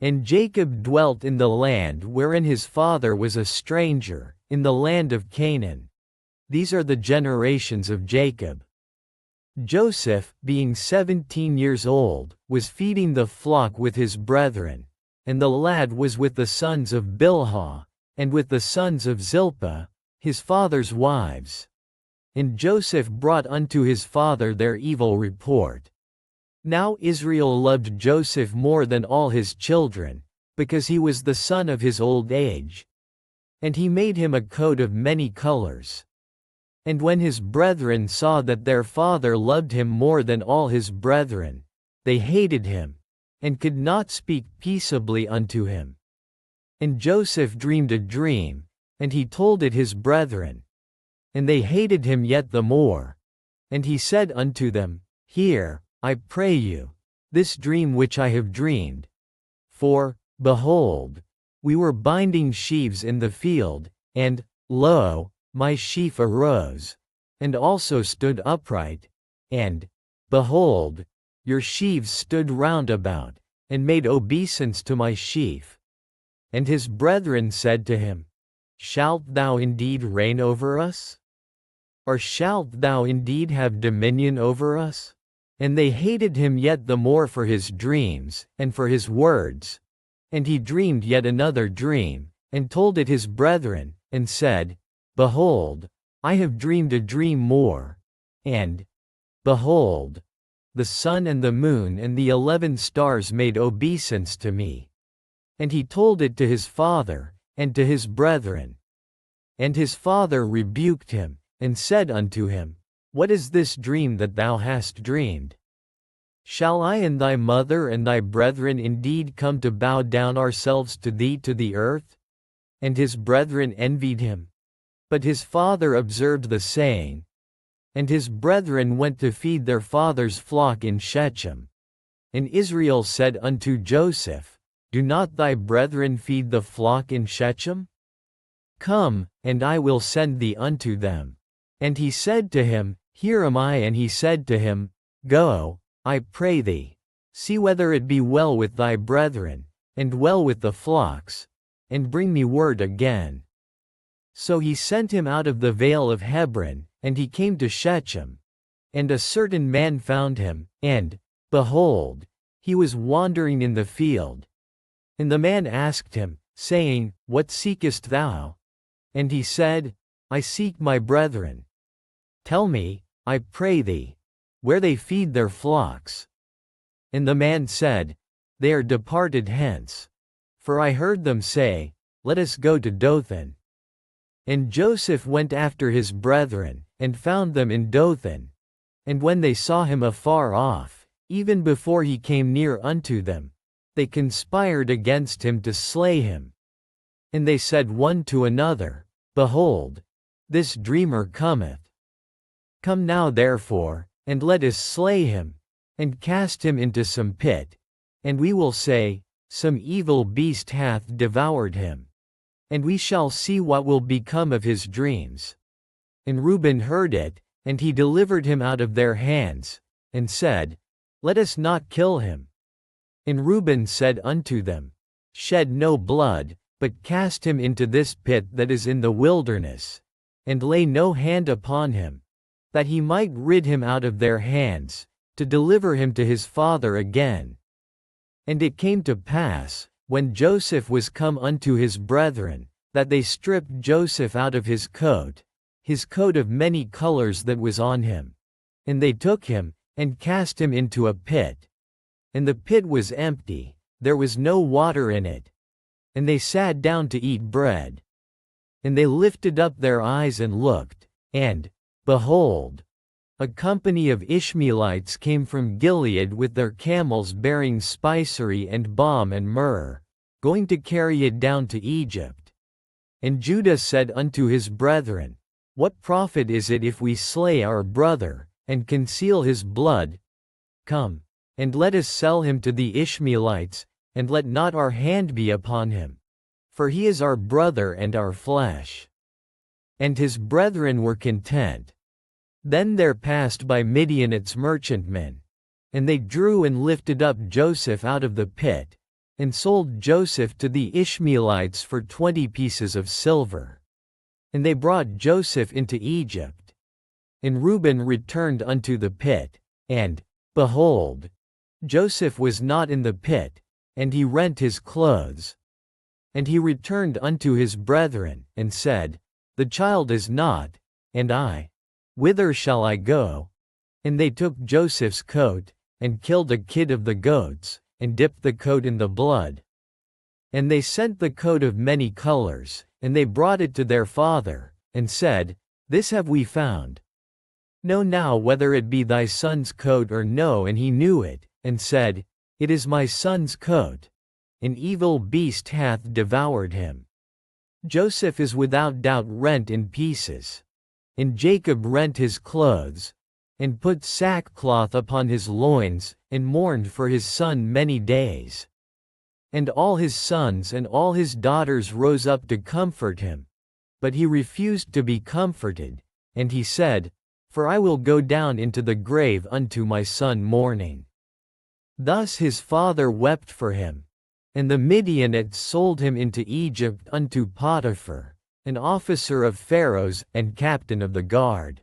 And Jacob dwelt in the land wherein his father was a stranger, in the land of Canaan. These are the generations of Jacob. Joseph, being 17 years old, was feeding the flock with his brethren, and the lad was with the sons of Bilhah, and with the sons of Zilpah, his father's wives. And Joseph brought unto his father their evil report. Now Israel loved Joseph more than all his children, because he was the son of his old age. And he made him a coat of many colors. And when his brethren saw that their father loved him more than all his brethren, they hated him, and could not speak peaceably unto him. And Joseph dreamed a dream, and he told it his brethren. And they hated him yet the more. And he said unto them, Hear, I pray you, this dream which I have dreamed. For, behold, we were binding sheaves in the field, and, lo, my sheaf arose, and also stood upright, and, behold, your sheaves stood round about, and made obeisance to my sheaf. And his brethren said to him, Shalt thou indeed reign over us? Or shalt thou indeed have dominion over us? And they hated him yet the more for his dreams, and for his words. And he dreamed yet another dream, and told it his brethren, and said, Behold, I have dreamed a dream more. And, behold, the sun and the moon and the 11 stars made obeisance to me. And he told it to his father, and to his brethren. And his father rebuked him, and said unto him, What is this dream that thou hast dreamed? Shall I and thy mother and thy brethren indeed come to bow down ourselves to thee to the earth? And his brethren envied him. But his father observed the saying. And his brethren went to feed their father's flock in Shechem. And Israel said unto Joseph, Do not thy brethren feed the flock in Shechem? Come, and I will send thee unto them. And he said to him, Here am I. And he said to him, Go, I pray thee, see whether it be well with thy brethren, and well with the flocks, and bring me word again. So he sent him out of the vale of Hebron, and he came to Shechem. And a certain man found him, and, behold, he was wandering in the field. And the man asked him, saying, What seekest thou? And he said, I seek my brethren. Tell me, I pray thee, where they feed their flocks. And the man said, They are departed hence. For I heard them say, Let us go to Dothan. And Joseph went after his brethren, and found them in Dothan. And when they saw him afar off, even before he came near unto them, they conspired against him to slay him. And they said one to another, Behold, this dreamer cometh. Come now therefore, and let us slay him, and cast him into some pit, and we will say, Some evil beast hath devoured him. And we shall see what will become of his dreams. And Reuben heard it, and he delivered him out of their hands, and said, Let us not kill him. And Reuben said unto them, Shed no blood, but cast him into this pit that is in the wilderness, and lay no hand upon him, that he might rid him out of their hands, to deliver him to his father again. And it came to pass, when Joseph was come unto his brethren, that they stripped Joseph out of his coat of many colors that was on him. And they took him, and cast him into a pit. And the pit was empty, there was no water in it. And they sat down to eat bread. And they lifted up their eyes and looked, and, behold, a company of Ishmaelites came from Gilead with their camels bearing spicery and balm and myrrh, going to carry it down to Egypt. And Judah said unto his brethren, What profit is it if we slay our brother, and conceal his blood? Come, and let us sell him to the Ishmaelites, and let not our hand be upon him. For he is our brother and our flesh. And his brethren were content. Then there passed by Midianites merchantmen. And they drew and lifted up Joseph out of the pit, and sold Joseph to the Ishmaelites for 20 pieces of silver. And they brought Joseph into Egypt. And Reuben returned unto the pit, and, behold, Joseph was not in the pit, and he rent his clothes. And he returned unto his brethren, and said, The child is not, and I, whither shall I go? And they took Joseph's coat, and killed a kid of the goats, and dipped the coat in the blood. And they sent the coat of many colors, and they brought it to their father, and said, This have we found. Know now whether it be thy son's coat or no. And he knew it, and said, It is my son's coat. An evil beast hath devoured him. Joseph is without doubt rent in pieces. And Jacob rent his clothes, and put sackcloth upon his loins, and mourned for his son many days. And all his sons and all his daughters rose up to comfort him. But he refused to be comforted, and he said, For I will go down into the grave unto my son mourning. Thus his father wept for him. And the Midianites sold him into Egypt unto Potiphar, an officer of Pharaoh's and captain of the guard.